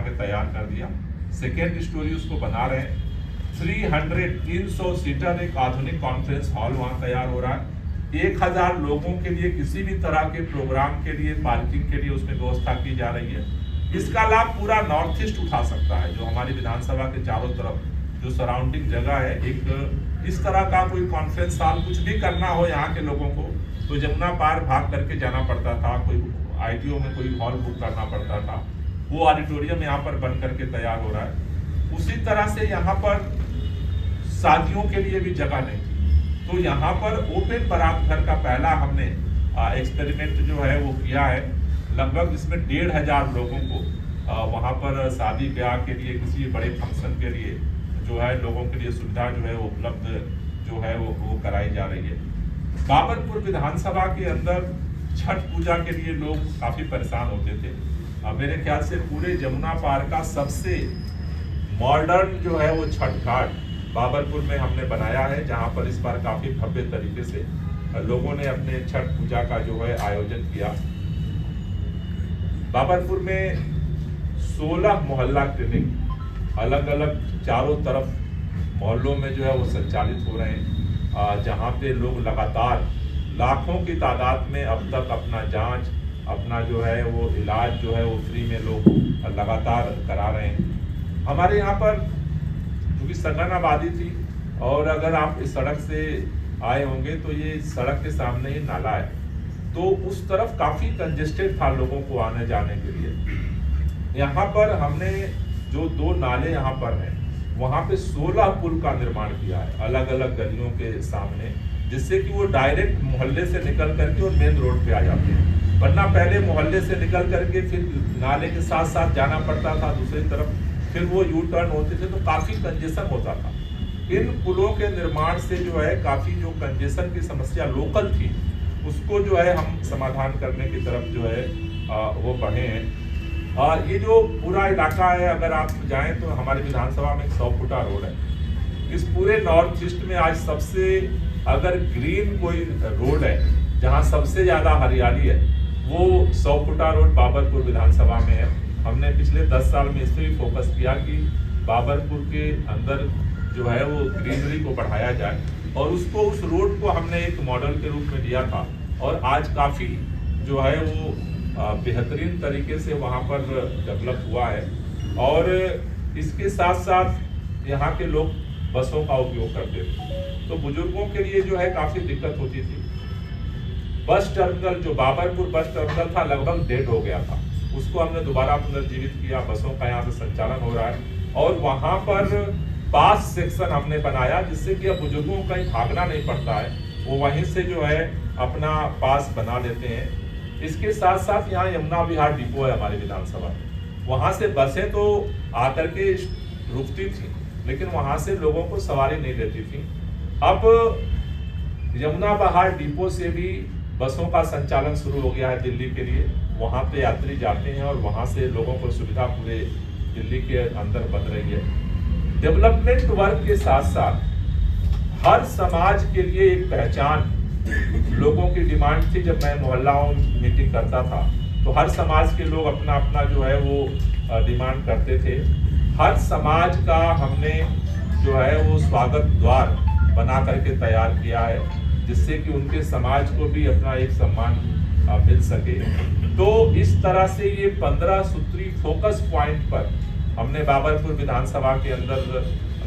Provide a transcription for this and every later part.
के तैयार कर दिया। सेकेंड स्टोरी उसको बना रहे हैं। 300 सीटर एक आधुनिक कॉन्फ्रेंस हॉल वहाँ तैयार हो रहा है। 1000 लोगों के लिए किसी भी तरह के प्रोग्राम के लिए पार्किंग के लिए उसमें व्यवस्था की जा रही है। इसका लाभ पूरा नॉर्थ ईस्ट उठा सकता है। जो हमारी विधानसभा के चारों तरफ जो सराउंडिंग जगह है, एक इस तरह का कोई कॉन्फ्रेंस हॉल कुछ भी करना हो यहाँ के लोगों को तो जमुना पार भाग करके जाना पड़ता था, कोई ITO में कोई हॉल बुक करना पड़ता था। वो ऑडिटोरियम यहाँ पर बन करके तैयार हो रहा है। उसी तरह से यहाँ पर शादियों के लिए भी जगह नहीं थी, तो यहाँ पर ओपन बारात घर का पहला हमने एक्सपेरिमेंट जो है वो किया है। लगभग इसमें 1500 लोगों को वहाँ पर शादी ब्याह के लिए, किसी बड़े फंक्शन के लिए जो है लोगों के लिए सुविधा जो है उपलब्ध जो है वो कराई जा रही है। बाबरपुर विधानसभा के अंदर छठ पूजा के लिए लोग काफी परेशान होते थे। मेरे ख्याल से पूरे जमुना पार का सबसे मॉडर्न जो है वो छठ घाट बाबरपुर में हमने बनाया है, जहां पर इस बार काफी भव्य तरीके से लोगों ने अपने छठ पूजा का जो है आयोजन किया। बाबरपुर में 16 मोहल्ला क्लिनिक अलग अलग चारों तरफ मोहल्लों में जो है वो संचालित हो रहे हैं, जहाँ पे लोग लगातार लाखों की तादाद में अब तक अपना जांच, अपना जो है वो इलाज जो है वो फ्री में लोग लगातार करा रहे हैं। हमारे यहाँ पर क्योंकि सघन आबादी थी और अगर आप इस सड़क से आए होंगे तो ये सड़क के सामने ही नाला है, तो उस तरफ काफ़ी कंजेस्टेड था लोगों को आने जाने के लिए। यहाँ पर हमने जो 2 नाले यहाँ पर हैं वहाँ पे 16 पुल का निर्माण किया है अलग अलग गलियों के सामने, जिससे कि वो डायरेक्ट मोहल्ले से निकल करके और मेन रोड पे आ जाते हैं। वरना पहले मोहल्ले से निकल करके फिर नाले के साथ साथ जाना पड़ता था दूसरी तरफ, फिर वो यू टर्न होते थे तो काफ़ी कंजेशन होता था। इन पुलों के निर्माण से जो है काफ़ी जो कंजेशन की समस्या लोकल थी उसको जो है हम समाधान करने की तरफ जो है वो बढ़े हैं। ये जो पूरा इलाका है, अगर आप जाएं तो हमारी विधानसभा में 100 फुटा रोड है। इस पूरे नॉर्थ ईस्ट में आज सबसे अगर ग्रीन कोई रोड है जहां सबसे ज़्यादा हरियाली है वो 100 फुटा रोड बाबरपुर विधानसभा में है। हमने पिछले 10 साल में इस पर भी फोकस किया कि बाबरपुर के अंदर जो है वो ग्रीनरी को बढ़ाया जाए, और उसको उस रोड को हमने एक मॉडल के रूप में लिया था और आज काफ़ी जो है वो बेहतरीन तरीके से वहाँ पर डेवलप हुआ है। और इसके साथ साथ यहाँ के लोग बसों का उपयोग करते थे, तो बुजुर्गों के लिए जो है काफ़ी दिक्कत होती थी। बस टर्मिनल जो बाबरपुर बस टर्मिनल था लगभग डेड हो गया था, उसको हमने दोबारा पुनर्जीवित किया, बसों का यहाँ से संचालन हो रहा है। और वहाँ पर पास सेक्शन हमने बनाया जिससे कि अब बुजुर्गों को कहीं भागना नहीं पड़ता है, वो वहीं से जो है अपना पास बना लेते हैं। इसके साथ साथ यहाँ यमुना विहार डिपो है हमारी विधानसभा, वहाँ से बसें तो आकर के रुकती थी लेकिन वहाँ से लोगों को सवारी नहीं लेती थी। अब यमुना विहार डिपो से भी बसों का संचालन शुरू हो गया है दिल्ली के लिए। वहाँ पे यात्री जाते हैं और वहाँ से लोगों को सुविधा पूरे दिल्ली के अंदर बन रही है। डेवलपमेंट वर्क के साथ साथ हर समाज के लिए एक पहचान लोगों की डिमांड थी। जब मैं मोहल्लाओं मीटिंग करता था तो हर समाज के लोग अपना अपना जो है वो डिमांड करते थे। हर समाज का हमने जो है वो स्वागत द्वार बना करके तैयार किया है, जिससे कि उनके समाज को भी अपना एक सम्मान मिल सके। तो इस तरह से ये 15 सूत्री फोकस पॉइंट पर हमने बाबरपुर विधानसभा के अंदर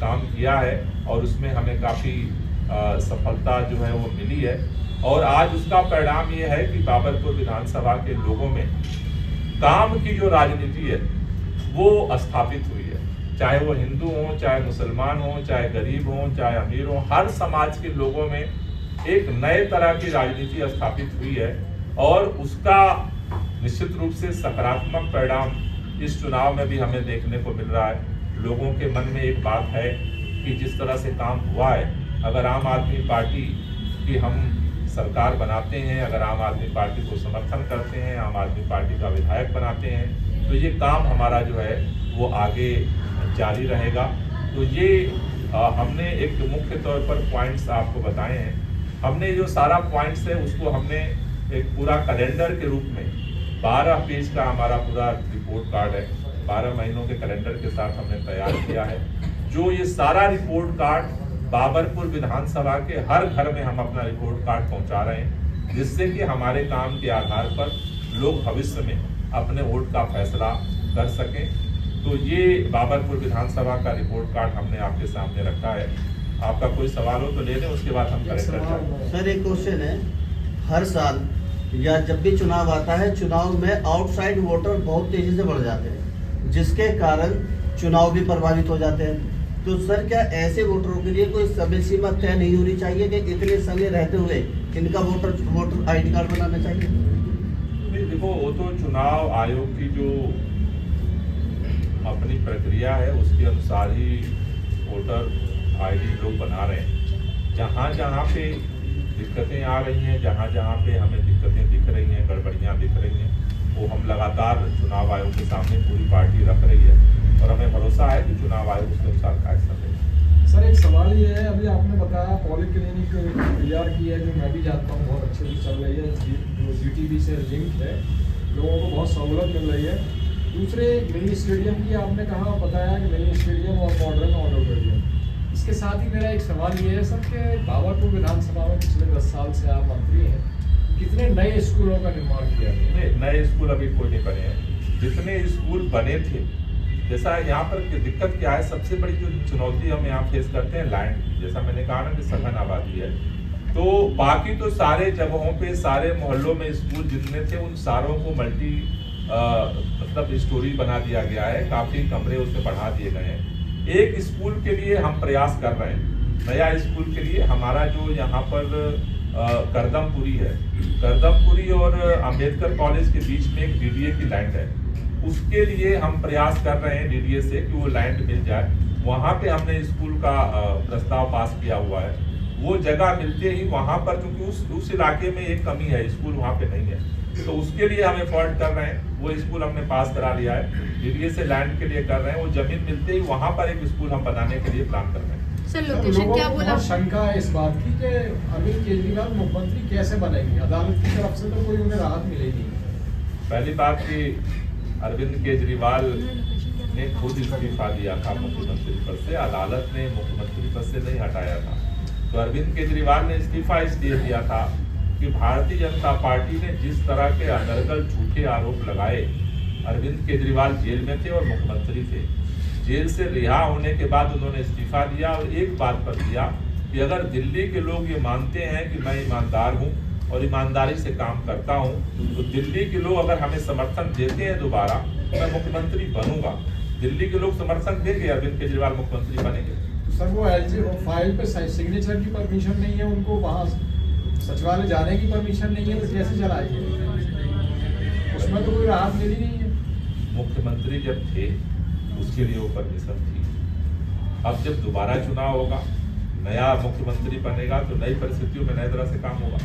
काम किया है और उसमें हमें काफ़ी सफलता जो है वो मिली है। और आज उसका परिणाम ये है कि बाबरपुर विधानसभा के लोगों में काम की जो राजनीति है वो स्थापित हुई है। चाहे वो हिंदू हो, चाहे मुसलमान हो, चाहे गरीब हो, चाहे अमीर हो, हर समाज के लोगों में एक नए तरह की राजनीति स्थापित हुई है और उसका निश्चित रूप से सकारात्मक परिणाम इस चुनाव में भी हमें देखने को मिल रहा है। लोगों के मन में एक बात है कि जिस तरह से काम हुआ है, अगर आम आदमी पार्टी की हम सरकार बनाते हैं, अगर आम आदमी पार्टी को समर्थन करते हैं, आम आदमी पार्टी का विधायक बनाते हैं, तो ये काम हमारा जो है वो आगे जारी रहेगा। तो ये हमने एक मुख्य तौर पर पॉइंट्स आपको बताए हैं। हमने जो सारा पॉइंट्स है उसको हमने एक पूरा कैलेंडर के रूप में 12 पेज का हमारा पूरा रिपोर्ट कार्ड है, 12 महीनों के कैलेंडर के साथ हमने तैयार किया है। जो ये सारा रिपोर्ट कार्ड बाबरपुर विधानसभा के हर घर में हम अपना रिपोर्ट कार्ड पहुंचा रहे हैं, जिससे कि हमारे काम के आधार पर लोग भविष्य में अपने वोट का फैसला कर सकें। तो ये बाबरपुर विधानसभा का रिपोर्ट कार्ड हमने आपके सामने रखा है। आपका कोई सवाल हो तो ले लें, उसके बाद हम कलेक्टर जाएंगे। सर एक क्वेश्चन है, हर साल या जब भी चुनाव आता है, चुनाव में आउटसाइड वोटर बहुत तेजी से बढ़ जाते हैं, जिसके कारण चुनाव भी प्रभावित हो जाते हैं। तो सर क्या ऐसे वोटरों के लिए कोई समय सीमा तय नहीं होनी चाहिए कि इतने समय रहते हुए इनका वोटर ID कार्ड बनाना चाहिए? नहीं, देखो वो तो चुनाव आयोग की जो अपनी प्रक्रिया है उसके अनुसार ही वोटर ID लोग बना रहे हैं। जहाँ जहाँ पे दिक्कतें आ रही हैं, जहाँ जहाँ पे हमें दिक्कतें दिख रही हैं, गड़बड़ियाँ दिख रही हैं, वो हम लगातार चुनाव आयोग के सामने पूरी पार्टी रख रही है और हमें भरोसा है कि चुनाव आयोग उसके अनुसार एक्शन लेगा। सर एक सवाल ये है, अभी आपने बताया पॉलीक्लिनिक तैयार की है, जो मैं भी जानता हूँ बहुत अच्छे से चल रही है, जो GTB से लिंक है, लोगों को बहुत सहूलत मिल रही है। दूसरे मिनी स्टेडियम की आपने कहा बताया कि मिनी स्टेडियम और मॉडर्न ऑडिटोरियम, इसके साथ ही मेरा एक सवाल ये है सर कि बाबरपुर विधानसभा में पिछले 10 साल से आप मंत्री हैं, कितने नए स्कूलों का निर्माण किया गया? नए स्कूल अभी कोई नहीं बने हैं। जितने स्कूल बने थे, जैसा यहाँ पर दिक्कत क्या है, सबसे बड़ी जो चुनौती हम यहाँ फेस करते हैं लैंड की। जैसा मैंने कहा ना कि सघन आबादी है, तो बाकी तो सारे जगहों पे सारे मोहल्लों में स्कूल जितने थे उन सारों को मतलब स्टोरी बना दिया गया है, काफी कमरे उसमें बढ़ा दिए गए हैं। एक स्कूल के लिए हम प्रयास कर रहे हैं, नया स्कूल के लिए हमारा जो यहाँ पर करदमपुरी है, करदमपुरी और अंबेडकर कॉलेज के बीच में एक DDA की लैंड है, उसके लिए हम प्रयास कर रहे हैं DDA से कि वो लैंड मिल जाए। वहाँ पे हमने स्कूल का प्रस्ताव पास किया हुआ है। वो जगह मिलते ही वहाँ पर, क्योंकि उस इलाके में एक कमी है, स्कूल वहाँ पे नहीं है, तो उसके लिए हम एफर्ट कर रहे हैं। वो स्कूल हमने पास करा लिया है, DDA से लैंड के लिए कर रहे हैं। वो जमीन मिलते ही वहाँ पर एक स्कूल हम बनाने के लिए प्लान कर रहे हैं। सर लोकेशन क्या बोला? शंका है इस बात की कि अरविंद केजरीवाल मुख्यमंत्री कैसे बनेंगे, अदालत की तरफ से तो कोई उन्हें राहत मिलेगी। पहली बात कि अरविंद केजरीवाल ने खुद इस्तीफा दिया था मुख्यमंत्री पद से, अदालत ने मुख्यमंत्री पद से नहीं हटाया था। तो अरविंद केजरीवाल ने इस्तीफा इसलिए दिया था कि भारतीय जनता पार्टी ने जिस तरह के अनर्गल झूठे आरोप लगाए, अरविंद केजरीवाल जेल में थे और मुख्यमंत्री थे। जेल से रिहा होने के बाद उन्होंने इस्तीफा दिया और एक बात पर दिया कि अगर दिल्ली के लोग ये मानते हैं कि मैं ईमानदार हूँ और ईमानदारी से काम करता हूँ, तो दिल्ली के लोग अगर हमें समर्थन देते हैं दोबारा, तो मैं मुख्यमंत्री बनूंगा। दिल्ली के लोग समर्थन देंगे, अरविंद केजरीवाल मुख्यमंत्री बनेंगे। सर वो LG फाइल पे सिग्नेचर की परमिशन नहीं है, उनको वहाँ सचिवालय जाने की परमिशन नहीं है, तो कैसे चलाएंगे? उसमें तो कोई राहत मिली नहीं है। मुख्यमंत्री जब थे उसके लिए वो परमिशन थी। अब जब दोबारा चुनाव होगा, नया मुख्यमंत्री बनेगा, तो नई परिस्थितियों में नए तरह से काम होगा।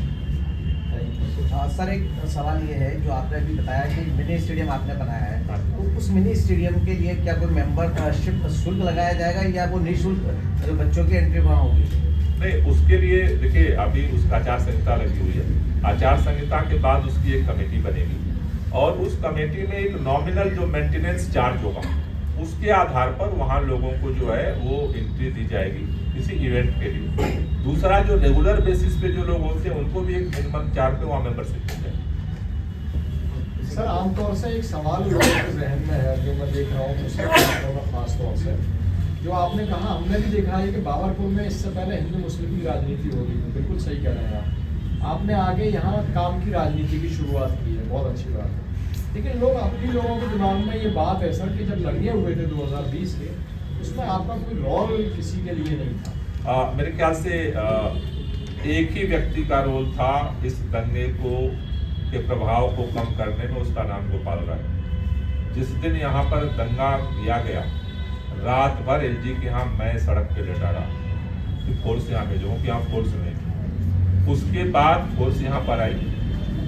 सर एक सवाल ये है, जो आपने अभी बताया कि मिनी स्टेडियम आपने बनाया है, तो उस मिनी स्टेडियम के लिए क्या कोई मेंबरशिप शुल्क लगाया जाएगा या वो निःशुल्क बच्चों की एंट्री वहाँ होगी? नहीं, उसके लिए देखिए अभी उसका आचार संहिता लगी हुई है। आचार संहिता के बाद उसकी एक कमेटी बनेगी और उस कमेटी में एक नॉमिनल जो मेंटेनेंस चार्ज होगा, उसके आधार पर वहाँ लोगों को जो है वो एंट्री दी जाएगी किसी इवेंट के लिए। दूसरा, जो रेगुलर बेसिस पे जो लोग होते हैं उनको भी एक मिनिमम चार्ज पे वहाँ मेंबरशिप मिल जाएगी। सर आमतौर से एक सवाल लोगों के जहन में है, जो मैं देख रहा हूँ खास तौर से, जो आपने कहा, हमने भी देखा है कि बाबरपुर में इससे पहले हिंदू मुस्लिम की राजनीति हो रही थी, बिल्कुल सही कह रहे हैं आप। आपने आगे यहाँ काम की राजनीति की शुरुआत की है, बहुत अच्छी बात है। लेकिन लोगों के दिमाग में ये बात है सर कि जब लड़ने हुए थे 2020 के, उसमें आपका कोई रोल किसी के लिए नहीं था। मेरे ख्याल से एक ही व्यक्ति का रोल था इस दंगे के प्रभाव को कम करने में, उसका नाम गोपाल राय। जिस दिन यहाँ पर दंगा किया गया, रात भर LG के यहाँ मैं सड़क पे लेटा रहा कि फोर्स यहाँ भेजो, कि यहाँ फोर्स नहीं। उसके बाद फोर्स यहाँ पर आई,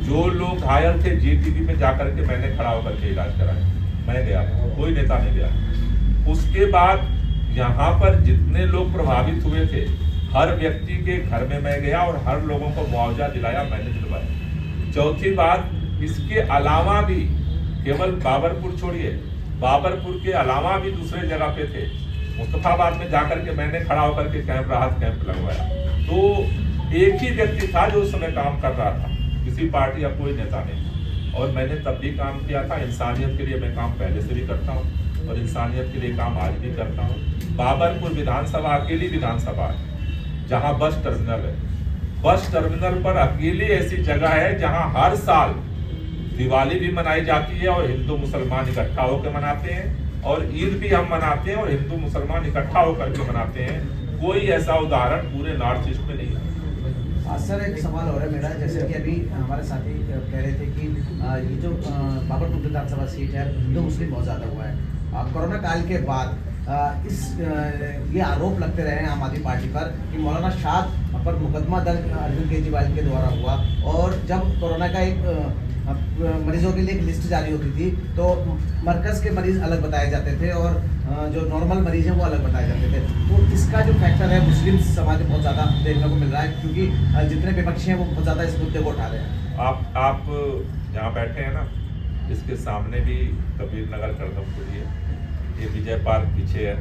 जो लोग घायल थे GTB में जाकर के मैंने खड़ा होकर के इलाज कराया, मैं गया, कोई नेता नहीं गया। उसके बाद यहाँ पर जितने लोग प्रभावित हुए थे, हर व्यक्ति के घर में मैं गया और हर लोगों को मुआवजा दिलाया, मैंने दिलवाया। चौथी बात, इसके अलावा भी केवल बाबरपुर छोड़िए, बाबरपुर के अलावा भी दूसरे जगह पे थे। मुस्तफाबाद में जाकर के मैंने खड़ा होकर के कैंप, राहत कैंप लगवाया। तो एक ही व्यक्ति था जो उस समय काम कर रहा था, किसी पार्टी या कोई नेता नहीं। और मैंने तब भी काम किया था। इंसानियत के लिए मैं काम पहले से भी करता हूँ और इंसानियत के लिए काम आज भी करता हूँ। बाबरपुर विधानसभा अकेली विधानसभा है जहाँ बस टर्मिनल है। बस टर्मिनल पर अकेली ऐसी जगह है जहाँ हर साल दिवाली भी मनाई जाती है और हिंदू मुसलमान इकट्ठा होकर मनाते हैं, और ईद भी हम मनाते हैं और हिंदू मुसलमान इकट्ठा होकर के मनाते हैं। कोई ऐसा उदाहरण पूरे नॉर्थ ईस्ट में नहीं है। सर एक सवाल हो रहा है मेरा, जैसे कि अभी हमारे साथी कह रहे थे कि ये जो बाबरपुर विधानसभा सीट है हिंदू मुस्लिम बहुत ज़्यादा हुआ है। कोरोना काल के बाद ये आरोप लगते रहे हैं आम आदमी पार्टी पर कि मौलाना शाद पर मुकदमा दर्ज अरविंद केजरीवाल के द्वारा हुआ, और जब कोरोना का एक मरीजों के लिए एक लिस्ट जारी होती थी तो मरकज़ के मरीज अलग बताए जाते थे और जो नॉर्मल मरीज हैं वो अलग बताए जाते थे। तो इसका जो फैक्टर है मुस्लिम समाज में बहुत ज़्यादा देखने को मिल रहा है, क्योंकि जितने विपक्षी हैं वो बहुत ज़्यादा इस मुद्दे को उठा रहे हैं। आप जहाँ बैठे हैं ना, इसके सामने भी कबीर नगर करदमपुरी है, ये विजय पार्क पीछे है,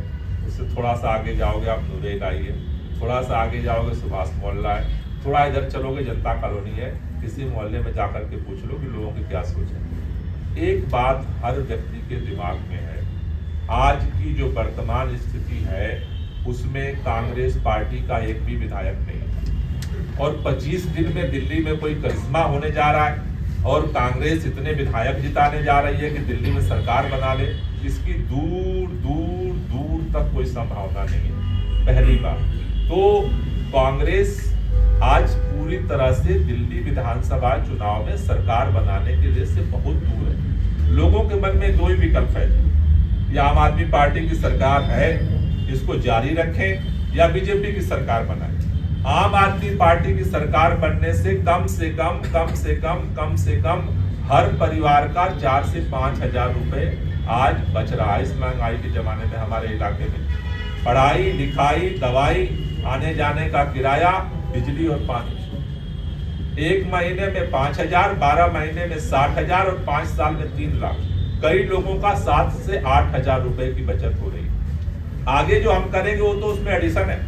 उससे थोड़ा सा आगे जाओगे आप नूरे इलाही है, थोड़ा सा आगे जाओगे सुभाष मोहल्ला है, थोड़ा इधर चलोगे जनता कॉलोनी है। किसी मोहल्ले में जाकर के पूछ लो कि लोगों की क्या सोच है। एक बात हर व्यक्ति के दिमाग में है, आज की जो वर्तमान स्थिति है उसमें कांग्रेस पार्टी का एक भी विधायक नहीं है, और 25 दिन में दिल्ली में कोई करिश्मा होने जा रहा है और कांग्रेस इतने विधायक जिताने जा रही है कि दिल्ली में सरकार बना ले, इसकी दूर दूर दूर तक कोई संभावना नहीं है। पहली बात तो कांग्रेस आज पूरी तरह से दिल्ली विधानसभा चुनाव में सरकार बनाने के लिए से बहुत दूर है। लोगों के मन में दो ही विकल्प है, या आम आदमी पार्टी की सरकार है इसको जारी रखें या बीजेपी की सरकार बनाए। आम आदमी पार्टी की सरकार बनने से कम से कम हर परिवार का 4 से 5 हजार रुपए आज बच रहा है इस महंगाई के जमाने में हमारे इलाके में। पढ़ाई लिखाई दवाई आने जाने का किराया बिजली और पानी, 1 महीने में 5 हजार, 12 महीने में 60 हजार और 5 साल में 3 लाख। कई लोगों का 7 से 8 हजार रुपए की बचत हो रही है। आगे जो हम करेंगे वो तो उसमें एडिशन है,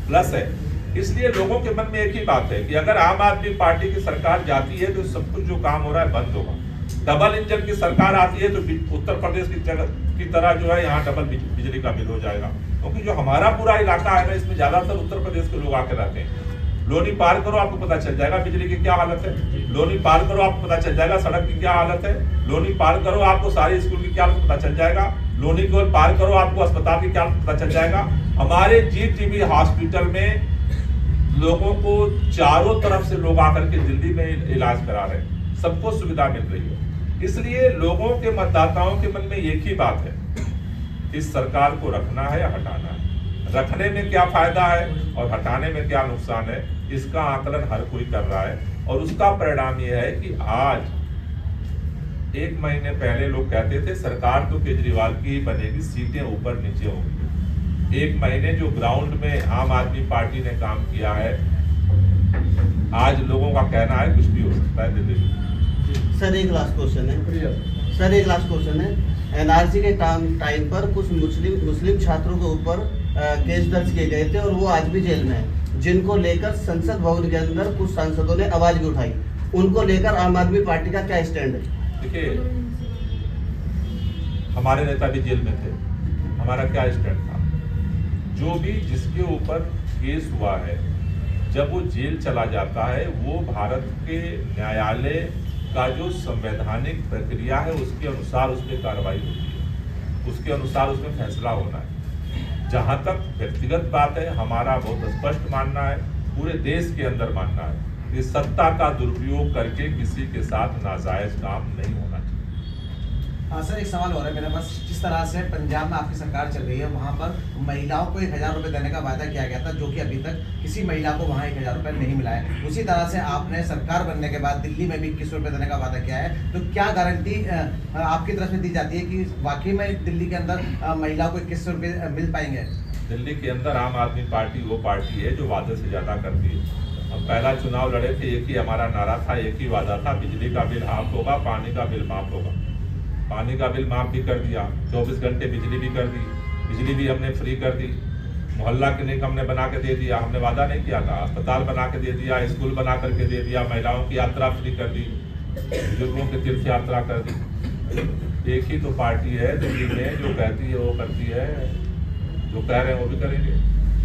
प्लस है। इसलिए लोगों के मन में एक ही बात है कि अगर आम आदमी पार्टी की सरकार जाती है तो सब कुछ जो काम हो रहा है बंद होगा। डबल इंजन की सरकार आती है तो उत्तर प्रदेश की तरह जो है यहाँ डबल बिजली का बिल हो जाएगा, क्योंकि जो हमारा पूरा इलाका है ना इसमें ज्यादातर उत्तर प्रदेश के लोग आकर रहते हैं। लोनी पार करो आपको पता चल जाएगा बिजली की क्या हालत है, लोनी पार करो आपको पता चल जाएगा सड़क की क्या हालत है, लोनी पार करो आपको सारे स्कूल की क्या हालत पता चल जाएगा, लोनी को पार करो आपको अस्पताल की क्या पता चल जाएगा। हमारे GTB हॉस्पिटल में लोगों को चारों तरफ से लोग आकर के दिल्ली में इलाज करा रहे हैं, सबको सुविधा मिल रही है। इसलिए लोगों के मतदाताओं के मन में एक ही बात है, इस सरकार को रखना है या हटाना है। रखने में क्या फायदा है और हटाने में क्या नुकसान है, इसका आकलन हर कोई कर रहा है। और उसका परिणाम यह है कि आज 1 महीने पहले लोग कहते थे सरकार तो केजरीवाल की ही बनेगी, सीटें ऊपर नीचे होंगी। 1 महीने जो ग्राउंड में आम आदमी पार्टी ने काम किया है, आज लोगों का कहना है कुछ भी हो सकता है दिल्ली में। सर एक लास्ट क्वेश्चन है, NRC के टाइम पर कुछ मुस्लिम छात्रों के ऊपर केस दर्ज किए गए थे और वो आज भी जेल में है, जिनको लेकर संसद भवन के अंदर कुछ सांसदों ने आवाज भी उठाई। उनको लेकर आम आदमी पार्टी का क्या स्टैंड है? देखिए, हमारे नेता भी जेल में थे, हमारा क्या स्टैंड था? जो भी जिसके ऊपर केस हुआ है, जब वो जेल चला जाता है, वो भारत के न्यायालय का जो संवैधानिक प्रक्रिया है उसके अनुसार उस पर कार्रवाई होती है, उसके अनुसार उसमें फैसला होना है। जहां तक व्यक्तिगत बात है, हमारा बहुत स्पष्ट मानना है, पूरे देश के अंदर मानना है कि सत्ता का दुरुपयोग करके किसी के साथ नाजायज काम नहीं होना चाहिए। हाँ सर, एक सवाल हो रहा है मेरे पास। जिस तरह से पंजाब में आपकी सरकार चल रही है, वहाँ पर महिलाओं को 1000 रुपये देने का वादा किया गया था, जो कि अभी तक किसी महिला को वहाँ 1000 रुपये नहीं मिला है। उसी तरह से आपने सरकार बनने के बाद दिल्ली में भी 21 रुपये देने का वादा किया है, तो क्या गारंटी आपकी तरफ से दी जाती है कि वाकई में दिल्ली के अंदर महिलाओं को 21 रुपये मिल पाएंगे? दिल्ली के अंदर आम आदमी पार्टी वो पार्टी है जो वादे से ज्यादा करती है। हम पहला चुनाव लड़े थे, एक ही हमारा नारा था, एक ही वादा था, बिजली का बिल हाफ होगा, पानी का बिल माफ होगा। पानी का बिल माफ भी कर दिया, 24 घंटे बिजली भी कर दी, बिजली भी हमने फ्री कर दी, मोहल्ला क्लिनिक हमने बना के दे दिया, हमने वादा नहीं किया था, अस्पताल बना के दे दिया, स्कूल बना करके दे दिया, महिलाओं की यात्रा फ्री कर दी, बुजुर्गों की तीर्थ यात्रा कर दी। एक ही तो पार्टी है दिल्ली में जो कहती है वो करती है, जो कह रहे हैं वो भी करेंगे।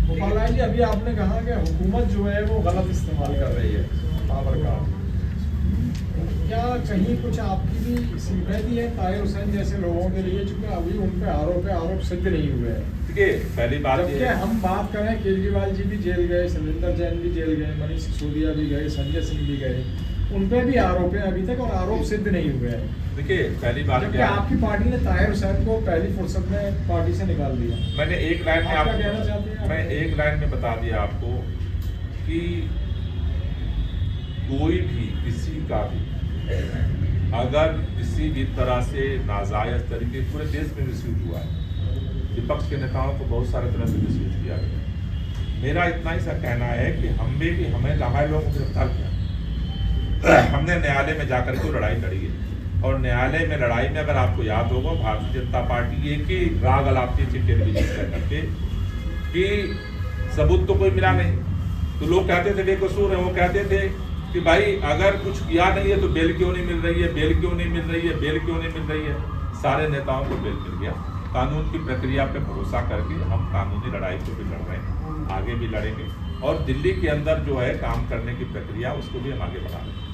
गोपाल राय जी, अभी आपने कहा कि हुकूमत जो है वो गलत इस्तेमाल कर रही है पावर का, क्या कहीं कुछ आपकी भी सिंपैथी है ताहिर हुसैन जैसे लोगों के लिए, चूंकि अभी उन पे आरोप सिद्ध नहीं हुए हैं? देखिए पहली बात ये जबकि हम बात करें, केजरीवाल जी भी जेल गए, सविंदर जैन भी जेल गए, मनीष सिसोदिया भी गए, संजय सिंह भी गए, उन पे भी आरोप है अभी तक और आरोप सिद्ध नहीं हुए हैं। देखिए पहली बात जबकि क्या है, आपकी पार्टी ने ताहिर हुसैन को पहली फुर्सत में पार्टी से निकाल दिया। मैंने एक लाइन में आप क्या कहना चाहते हैं? मैं एक लाइन में बता दिया आपको कि कोई भी किसी का भी अगर किसी भी तरह से नाजायज तरीके, पूरे देश में मिसयूज हुआ है, विपक्ष के नेताओं को बहुत सारे तरह से मिसयूज किया गया। मेरा इतना ही सा कहना है कि हमें लाभाई लोगों को गिरफ्तार किया, हमने न्यायालय में जाकर के लड़ाई लड़ी है, और न्यायालय में लड़ाई में अगर आपको याद होगा भारतीय जनता पार्टी एक ही राग अलापती थी टेलीविजन पर करके कि सबूत तो कोई मिला नहीं, तो लोग कहते थे बेकसूर है, वो कहते थे कि भाई अगर कुछ किया नहीं है तो बेल क्यों नहीं मिल रही है, बेल क्यों नहीं मिल रही है, बेल क्यों नहीं मिल रही है। सारे नेताओं को बेल मिल गया। कानून की प्रक्रिया पे भरोसा करके हम कानूनी लड़ाई को भी लड़ रहे हैं, आगे भी लड़ेंगे, और दिल्ली के अंदर जो है काम करने की प्रक्रिया उसको भी हम आगे बढ़ा रहे हैं।